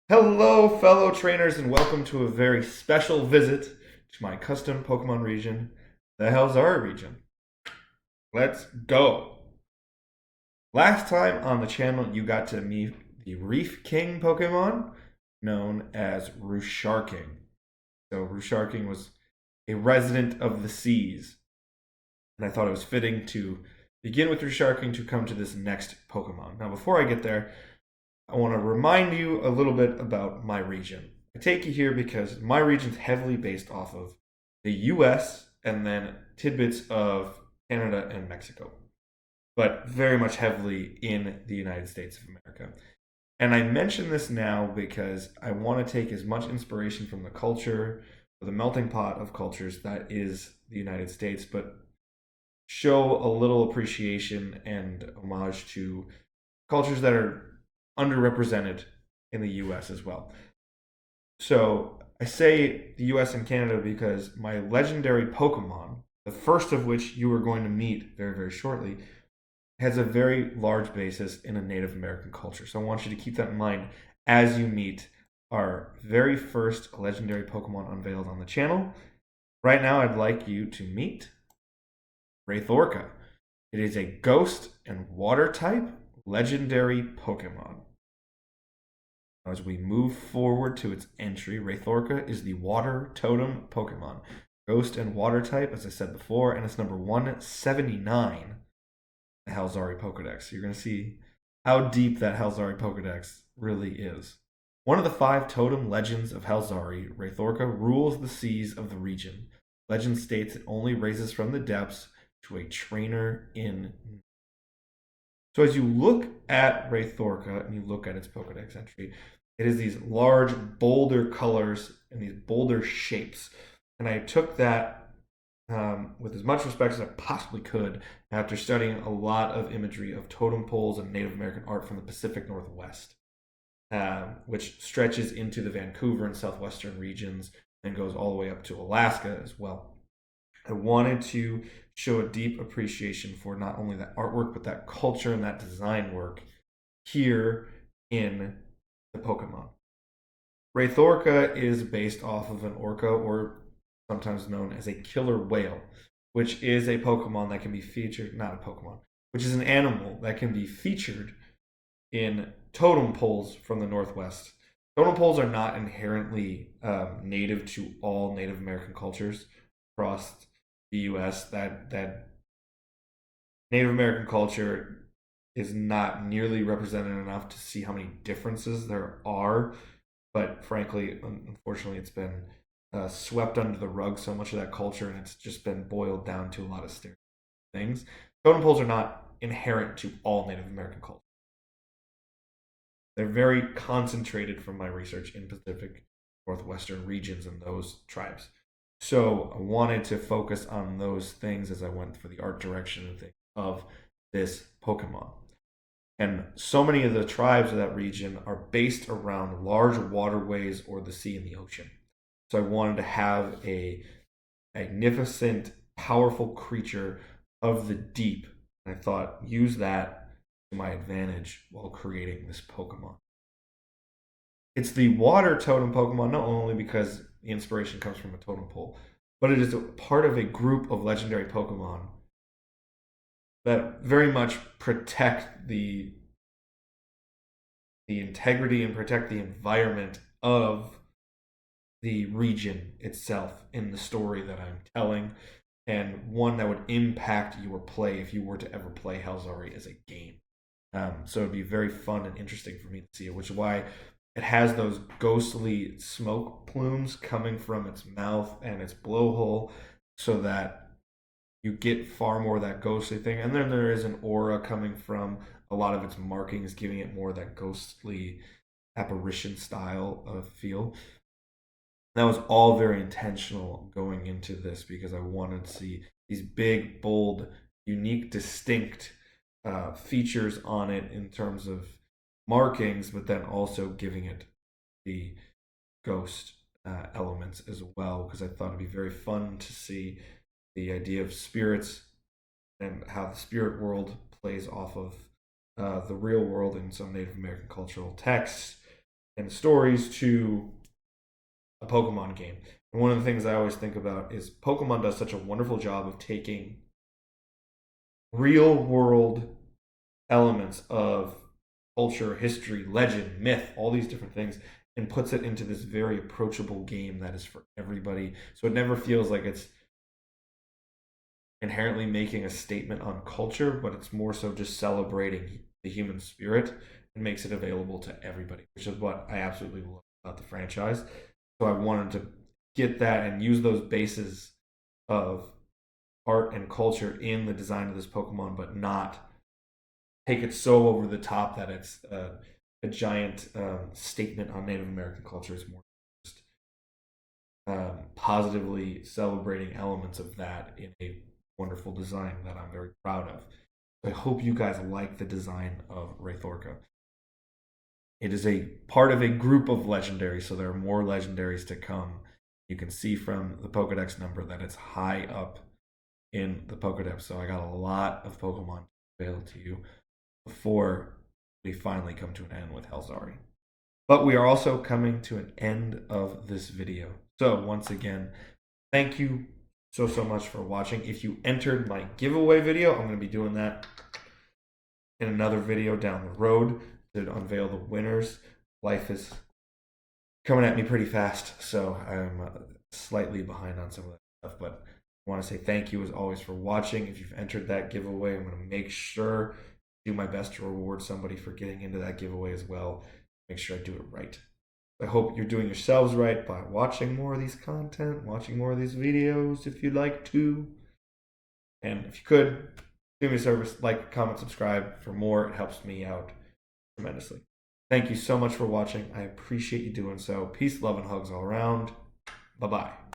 Hello, fellow trainers, and welcome to a very special visit to my custom Pokemon region, the Halzari region. Let's go! Last time on the channel, you got to meet the Reef King Pokemon, known as Rusharking. So, Rusharking was a resident of the seas, and I thought it was fitting to begin with Rusharking to come to this next Pokemon. Now, before I get there, I want to remind you a little bit about my region. I take you here because my region is heavily based off of the US and then tidbits of Canada and Mexico, but very much heavily in the United States of America. And I mention this now because I want to take as much inspiration from the culture, or the melting pot of cultures that is the United States, but show a little appreciation and homage to cultures that are underrepresented in the US as well. So I say the US and Canada because my legendary Pokemon, the first of which you are going to meet very, very shortly, has a very large basis in a Native American culture. So I want you to keep that in mind as you meet our very first legendary Pokemon unveiled on the channel. Right now, I'd like you to meet Wraithorca. It is a ghost and water type legendary Pokemon. As we move forward to its entry, Wraithorca is the water totem Pokemon. Ghost and water type, as I said before, and it's number 179, the Halzari Pokedex. You're going to see how deep that Halzari Pokedex really is. One of the 5 totem legends of Halzari, Wraithorca rules the seas of the region. Legend states it only raises from the depths to a trainer in. So as you look at Wraithorca and you look at its Pokedex entry, it is these large boulder colors and these boulder shapes. And I took that with as much respect as I possibly could after studying a lot of imagery of totem poles and Native American art from the Pacific Northwest, which stretches into the Vancouver and southwestern regions and goes all the way up to Alaska as well. I wanted to show a deep appreciation for not only that artwork, but that culture and that design work here in the Pokemon. Wraithorca is based off of an orca, or sometimes known as a killer whale, which is a Pokemon that can be featured, not a Pokemon, which is an animal that can be featured in totem poles from the Northwest. Totem poles are not inherently native to all Native American cultures across the U.S. That Native American culture is not nearly represented enough to see how many differences there are. But frankly, unfortunately, it's been swept under the rug, so much of that culture, and it's just been boiled down to a lot of stereotypical things. Totem poles are not inherent to all Native American culture. They're very concentrated from my research in Pacific Northwestern regions and those tribes. So I wanted to focus on those things as I went for the art direction of this Pokemon. And so many of the tribes of that region are based around large waterways or the sea and the ocean. So I wanted to have a magnificent, powerful creature of the deep. And I thought, use that to my advantage while creating this Pokemon. It's the water totem Pokemon, not only because the inspiration comes from a totem pole, but it is a part of a group of legendary Pokemon that very much protect the integrity and protect the environment of the region itself in the story that I'm telling, and one that would impact your play if you were to ever play Halzari as a game. So it'd be very fun and interesting for me to see it, which is why it has those ghostly smoke plumes coming from its mouth and its blowhole, so that you get far more of that ghostly thing. And then there is an aura coming from a lot of its markings, giving it more of that ghostly apparition style of feel. That was all very intentional going into this because I wanted to see these big, bold, unique, distinct features on it in terms of markings, but then also giving it the ghost elements as well, because I thought it'd be very fun to see the idea of spirits and how the spirit world plays off of the real world in some Native American cultural texts. and stories to a Pokemon game. And one of the things I always think about is Pokemon does such a wonderful job of taking real world elements of culture, history, legend, myth, all these different things, and puts it into this very approachable game that is for everybody. So it never feels like it's inherently making a statement on culture, but it's more so just celebrating the human spirit and makes it available to everybody, which is what I absolutely love about the franchise. So I wanted to get that and use those bases of art and culture in the design of this Pokemon, but not take it so over the top that it's a giant statement on Native American culture. It's more just positively celebrating elements of that in a wonderful design that I'm very proud of. I hope you guys like the design of Wraithorca. It is a part of a group of legendaries, so there are more legendaries to come. You can see from the Pokedex number that it's high up in the Pokedex, so I got a lot of Pokemon available to you before we finally come to an end with Halzari. But we are also coming to an end of this video. So once again, thank you so much for watching. If you entered my giveaway video, I'm going to be doing that in another video down the road to unveil the winners. Life is coming at me pretty fast, so I'm slightly behind on some of that stuff, but I want to say thank you as always for watching. If you've entered that giveaway, I'm going to make sure do my best to reward somebody for getting into that giveaway as well. Make sure I do it right. I hope you're doing yourselves right by watching more of these content, watching more of these videos if you'd like to. And if you could, do me a service, like, comment, subscribe for more. It helps me out tremendously. Thank you so much for watching. I appreciate you doing so. Peace, love, and hugs all around. Bye-bye.